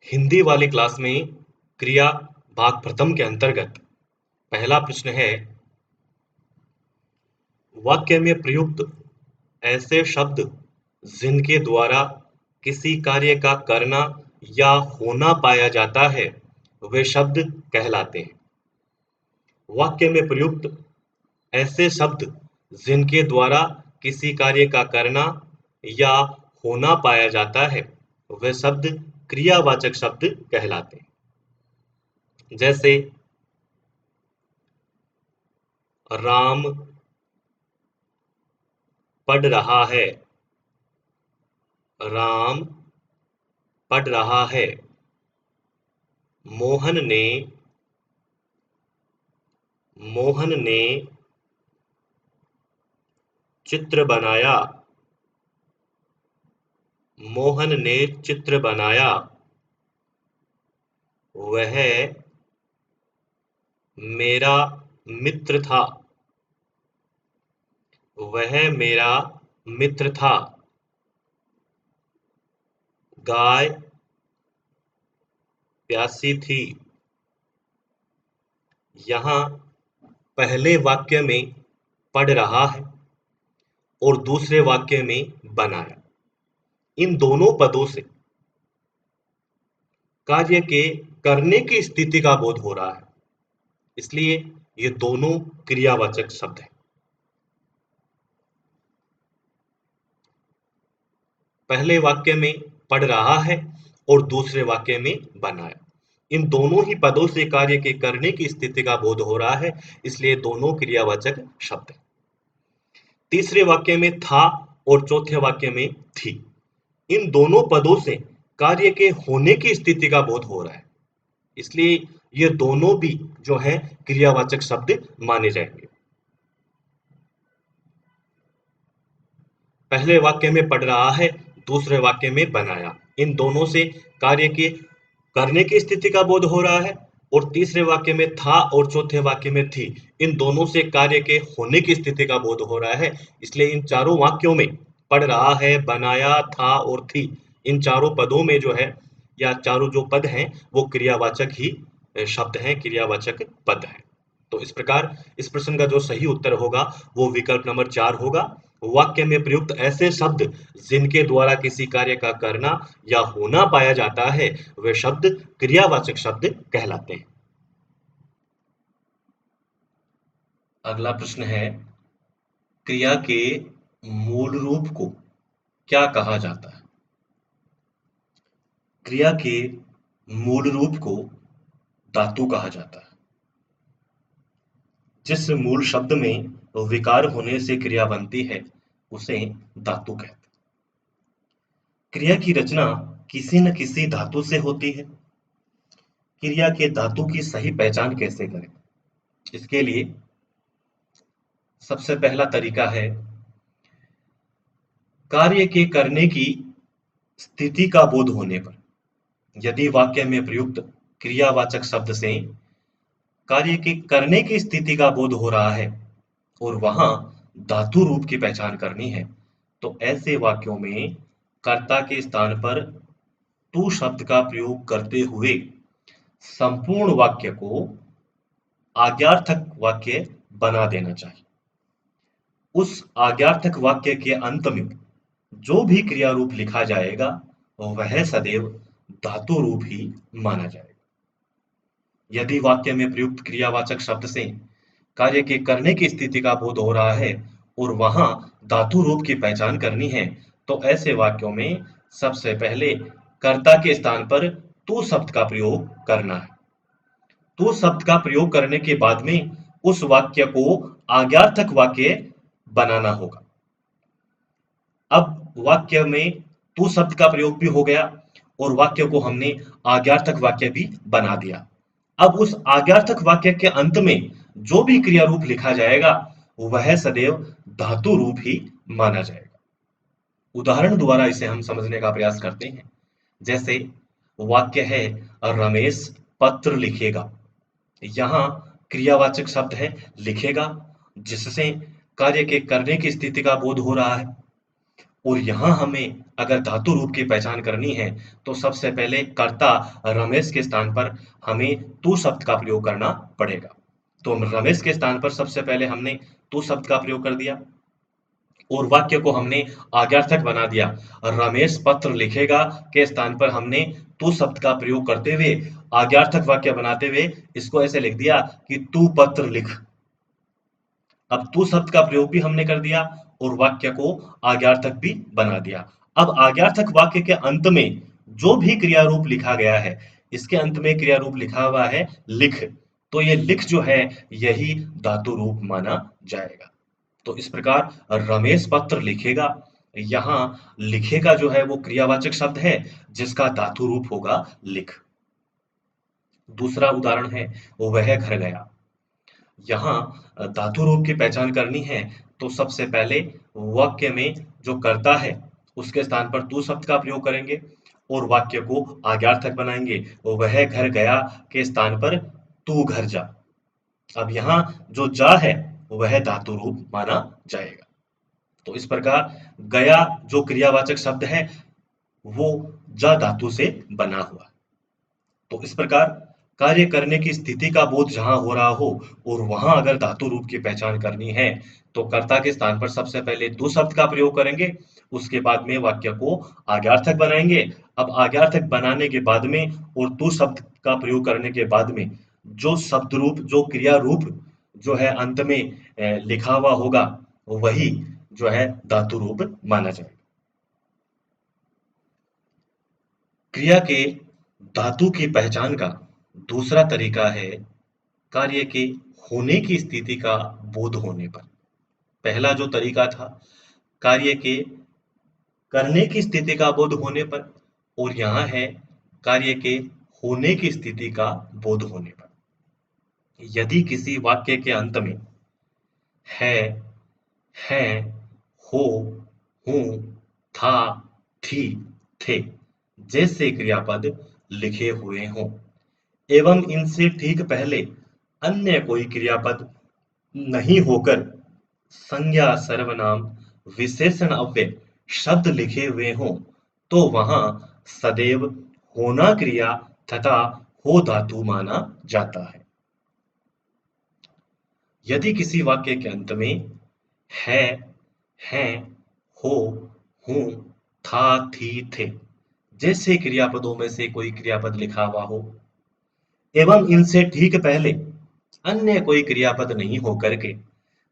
हिंदी वाली क्लास में क्रिया भाग प्रथम के अंतर्गत पहला प्रश्न है, वाक्य में प्रयुक्त ऐसे शब्द जिनके द्वारा किसी कार्य का करना या होना पाया जाता है वे शब्द कहलाते हैं। वाक्य में प्रयुक्त ऐसे शब्द जिनके द्वारा किसी कार्य का करना या होना पाया जाता है वे शब्द क्रियावाचक शब्द कहलाते हैं। जैसे राम पढ़ रहा है, राम पढ़ रहा है। मोहन ने चित्र बनाया, मोहन ने चित्र बनाया। वह मेरा मित्र था, वह मेरा मित्र था। गाय प्यासी थी। यहाँ पहले वाक्य में पढ़ रहा है और दूसरे वाक्य में बनाया। इन दोनों पदों से कार्य के करने की स्थिति का बोध हो रहा है, इसलिए ये दोनों क्रियावाचक शब्द हैं। पहले वाक्य में पढ़ रहा है और दूसरे वाक्य में बनाया। इन दोनों ही पदों से कार्य के करने की स्थिति का बोध हो रहा है, इसलिए दोनों क्रियावाचक शब्द हैं। तीसरे वाक्य में था और चौथे वाक्य में थी। इन दोनों पदों से कार्य के होने की स्थिति का बोध हो रहा है, इसलिए ये दोनों भी जो है क्रियावाचक शब्द माने जाएंगे। पहले वाक्य में पढ़ रहा है, दूसरे वाक्य में बनाया। इन दोनों से कार्य के करने की स्थिति का बोध हो रहा है, और तीसरे वाक्य में था और चौथे वाक्य में थी। इन दोनों से कार्य के होने की स्थिति का बोध हो रहा है, इसलिए इन चारों वाक्यों में पढ़ रहा है, बनाया, था और थी, इन चारों पदों में जो है या चारों जो पद हैं वो क्रियावाचक ही शब्द हैं, क्रियावाचक पद हैं। तो इस प्रकार इस प्रश्न का जो सही उत्तर होगा वो विकल्प नंबर 4 होगा। वाक्य में प्रयुक्त ऐसे शब्द जिनके द्वारा किसी कार्य का करना या होना पाया जाता है वे शब्द क्रियावाचक शब्द कहलाते हैं। अगला प्रश्न है, क्रिया के मूल रूप को क्या कहा जाता है? क्रिया के मूल रूप को धातु कहा जाता है। जिस मूल शब्द में विकार होने से क्रिया बनती है उसे धातु कहते हैं। क्रिया की रचना किसी न किसी धातु से होती है। क्रिया के धातु की सही पहचान कैसे करें? इसके लिए सबसे पहला तरीका है, कार्य के करने की स्थिति का बोध होने पर यदि वाक्य में प्रयुक्त क्रियावाचक शब्द से कार्य के करने की स्थिति का बोध हो रहा है और वहां धातु रूप की पहचान करनी है, तो ऐसे वाक्यों में कर्ता के स्थान पर तू शब्द का प्रयोग करते हुए संपूर्ण वाक्य को आज्ञार्थक वाक्य बना देना चाहिए। उस आज्ञार्थक वाक्य के अंत में जो भी क्रिया रूप लिखा जाएगा वह सदैव धातु रूप ही माना जाएगा। यदि वाक्य में प्रयुक्त क्रियावाचक शब्द से कार्य के करने की स्थिति का बोध हो रहा है और वहां धातु रूप की पहचान करनी है, तो ऐसे वाक्यों में सबसे पहले कर्ता के स्थान पर तू शब्द का प्रयोग करना है। तू शब्द का प्रयोग करने के बाद में उस वाक्य को आज्ञार्थक वाक्य बनाना होगा। अब वाक्य में तू शब्द का प्रयोग भी हो गया और वाक्य को हमने आज्ञार्थक वाक्य भी बना दिया। अब उस आज्ञार्थक वाक्य के अंत में जो भी क्रिया रूप लिखा जाएगा वह सदैव धातु रूप ही माना जाएगा। उदाहरण द्वारा इसे हम समझने का प्रयास करते हैं। जैसे वाक्य है, रमेश पत्र लिखेगा। यहाँ क्रियावाचक शब्द है लिखेगा, जिससे कार्य के करने की स्थिति का बोध हो रहा है, और यहाँ हमें अगर धातु रूप की पहचान करनी है तो सबसे पहले कर्ता रमेश के स्थान पर हमें तू शब्द का प्रयोग करना पड़ेगा। तो रमेश के स्थान पर सबसे पहले हमने तू शब्द का प्रयोग कर दिया और वाक्य को हमने आज्ञार्थक बना दिया। रमेश पत्र लिखेगा के स्थान पर हमने तू शब्द का प्रयोग करते हुए आज्ञार्थक वाक्य बनाते हुए इसको ऐसे लिख दिया कि तू पत्र लिख। अब तू शब्द का प्रयोग भी हमने कर दिया और वाक्य को आज्ञार्थक भी बना दिया। अब आज्ञार्थक वाक्य के अंत में जो भी क्रिया रूप लिखा गया है, इसके अंत में क्रिया रूप लिखा हुआ है लिख, तो ये लिख जो है यही धातु रूप माना जाएगा। तो इस प्रकार रमेश पत्र लिखेगा, यहाँ लिखेगा जो है वो क्रियावाचक शब्द है जिसका धातु रूप होगा लिख। दूसरा उदाहरण है वह घर गया। यहाँ धातु रूप की पहचान करनी है तो सबसे पहले वाक्य में जो कर्ता है उसके स्थान पर तू शब्द का प्रयोग करेंगे और वाक्य को आज्ञार्थक बनाएंगे। वह घर गया के स्थान पर तू घर जा। अब यहाँ जो जा है वह धातु रूप माना जाएगा। तो इस प्रकार गया जो क्रियावाचक शब्द है वो जा धातु से बना हुआ। तो इस प्रकार कार्य करने की स्थिति का बोध जहां हो रहा हो और वहां अगर धातु रूप की पहचान करनी है तो कर्ता के स्थान पर सबसे पहले तू शब्द का प्रयोग करेंगे, उसके बाद में वाक्य को आज्ञार्थक बनाएंगे। अब आज्ञार्थक बनाने के बाद में और तू शब्द का प्रयोग करने के बाद में जो शब्द रूप जो क्रिया रूप जो है अंत में लिखा हुआ होगा वही जो है धातु रूप माना जाएगा। क्रिया के धातु की पहचान का दूसरा तरीका है कार्य के होने की स्थिति का बोध होने पर। पहला जो तरीका था कार्य के करने की स्थिति का बोध होने पर और यहाँ है कार्य के होने की स्थिति का बोध होने पर। यदि किसी वाक्य के अंत में है, हैं, हो, हूं, था, थी, थे जैसे क्रियापद लिखे हुए हों एवं इनसे ठीक पहले अन्य कोई क्रियापद नहीं होकर संज्ञा सर्वनाम विशेषण अव्यय शब्द लिखे हुए हों तो वहां सदैव होना क्रिया तथा हो धातु माना जाता है। यदि किसी वाक्य के अंत में है, हैं, हो, हूं, था, थी, थे जैसे क्रियापदों में से कोई क्रियापद लिखा हुआ हो एवं इनसे ठीक पहले अन्य कोई क्रियापद नहीं होकर के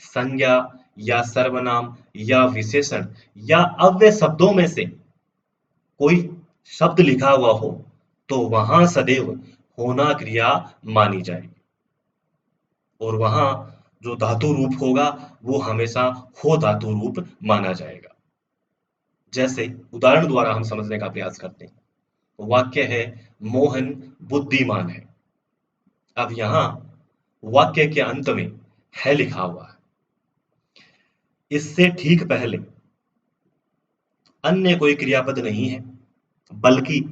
संज्ञा या सर्वनाम या विशेषण या अव्यय शब्दों में से कोई शब्द लिखा हुआ हो तो वहां सदैव होना क्रिया मानी जाएगी और वहां जो धातु रूप होगा वो हमेशा हो धातु रूप माना जाएगा। जैसे उदाहरण द्वारा हम समझने का प्रयास करते हैं। वाक्य है मोहन बुद्धिमान है। अब यहाँ वाक्य के अंत में है लिखा हुआ है, इससे ठीक पहले अन्य कोई क्रियापद नहीं है बल्कि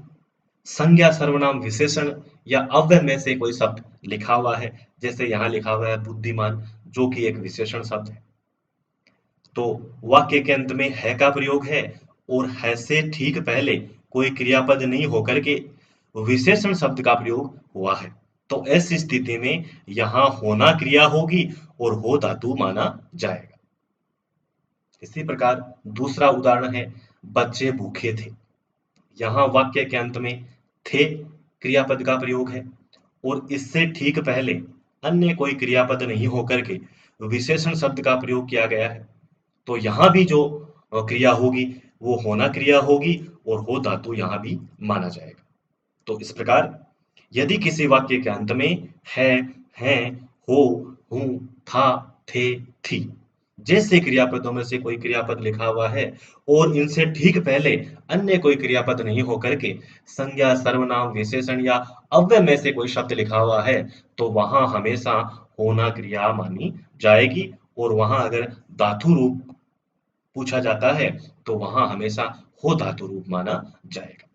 संज्ञा सर्वनाम विशेषण या अव्यय में से कोई शब्द लिखा हुआ है। जैसे यहाँ लिखा हुआ है बुद्धिमान जो कि एक विशेषण शब्द है। तो वाक्य के अंत में है का प्रयोग है और है से ठीक पहले कोई क्रियापद नहीं होकर के विशेषण शब्द का प्रयोग हुआ है। तो ऐसी स्थिति में यहाँ होना क्रिया होगी और हो धातु माना जाएगा। इसी प्रकार दूसरा उदाहरण है बच्चे भूखे थे। यहाँ वाक्य के अंत में थे क्रियापद का प्रयोग है और इससे ठीक पहले अन्य कोई क्रियापद नहीं होकर के विशेषण शब्द का प्रयोग किया गया है। तो यहाँ भी जो क्रिया होगी वो होना क्रिया होगी और हो धातु यहाँ भी माना जाएगा। तो इस प्रकार यदि किसी वाक्य के अंत में है, हैं, हो, हूं, था, थे, थी जैसे क्रियापदों में से कोई क्रियापद लिखा हुआ है और इनसे ठीक पहले अन्य कोई क्रियापद नहीं होकर के संज्ञा सर्वनाम विशेषण या अव्यय में से कोई शब्द लिखा हुआ है तो वहां हमेशा होना क्रिया मानी जाएगी और वहां अगर धातु रूप पूछा जाता है तो वहां हमेशा हो धातु रूप माना जाएगा।